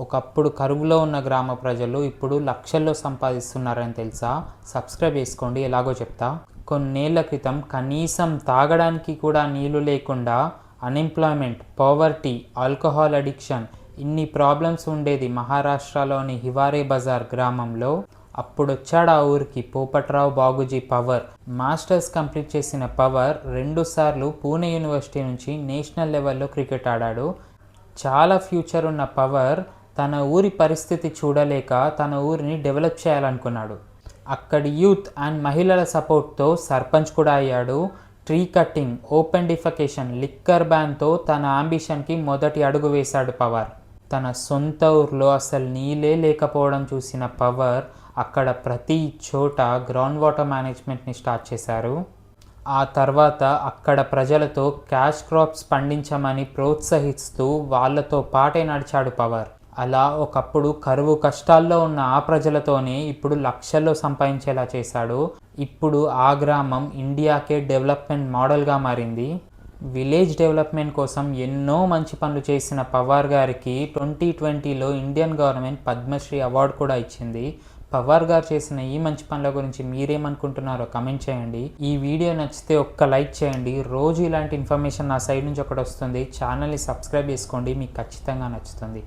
ఒకప్పుడు కరువులో ఉన్న గ్రామ ప్రజలు ఇప్పుడు లక్షల్లో సంపాదిస్తున్నారని తెలుసా? సబ్స్క్రైబ్ చేసుకోండి, ఎలాగో చెప్తా. కొన్నేళ్ల క్రితం కనీసం తాగడానికి కూడా నీళ్లు లేకుండా అన్ఎంప్లాయ్మెంట్, పావర్టీ, ఆల్కహాల్ అడిక్షన్ ఇన్ని ప్రాబ్లమ్స్ ఉండేది మహారాష్ట్రలోని హివారే బజార్ గ్రామంలో. అప్పుడొచ్చాడు ఆ ఊరికి పోపట్రావు బాబూజీ పవర్. మాస్టర్స్ కంప్లీట్ చేసిన పవర్ 2 సార్లు పూణే యూనివర్సిటీ నుంచి నేషనల్ లెవెల్లో క్రికెట్ ఆడాడు. చాలా ఫ్యూచర్ ఉన్న పవర్ తన ఊరి పరిస్థితి చూడలేక తన ఊరిని డెవలప్ చేయాలనుకున్నాడు. అక్కడి యూత్ అండ్ మహిళల సపోర్ట్తో సర్పంచ్ కూడా అయ్యాడు. Tree cutting, open defecation, liquor బ్యాన్తో తన అంబిషన్కి మొదటి అడుగు వేశాడు పవర్. తన సొంత ఊర్లో అసలు నీళ్ళే లేకపోవడం చూసిన పవర్ అక్కడ ప్రతి చోట గ్రౌండ్ వాటర్ మేనేజ్మెంట్ని స్టార్ట్ చేశారు. ఆ తర్వాత అక్కడ ప్రజలతో క్యాష్ క్రాప్స్ పండించమని ప్రోత్సహిస్తూ వాళ్ళతో పాటే నడిచాడు పవర్. అలా ఒకప్పుడు కరువు కష్టాల్లో ఉన్న ఆ ప్రజలతోనే ఇప్పుడు లక్షల్లో సంపాదించేలా చేశాడు. ఇప్పుడు ఆ గ్రామం ఇండియాకే డెవలప్మెంట్ మోడల్గా మారింది. విలేజ్ డెవలప్మెంట్ కోసం ఎన్నో మంచి పనులు చేసిన పవార్ గారికి 2020లో ఇండియన్ గవర్నమెంట్ పద్మశ్రీ అవార్డు కూడా ఇచ్చింది. పవార్ గారు చేసిన ఈ మంచి పనుల గురించి మీరేమనుకుంటున్నారో కమెంట్ చేయండి. ఈ వీడియో నచ్చితే ఒక్క లైక్ చేయండి. రోజు ఇలాంటి ఇన్ఫర్మేషన్ నా సైడ్ నుంచి ఒకటి వస్తుంది. ఛానల్ని సబ్స్క్రైబ్ చేసుకోండి, మీకు ఖచ్చితంగా నచ్చుతుంది.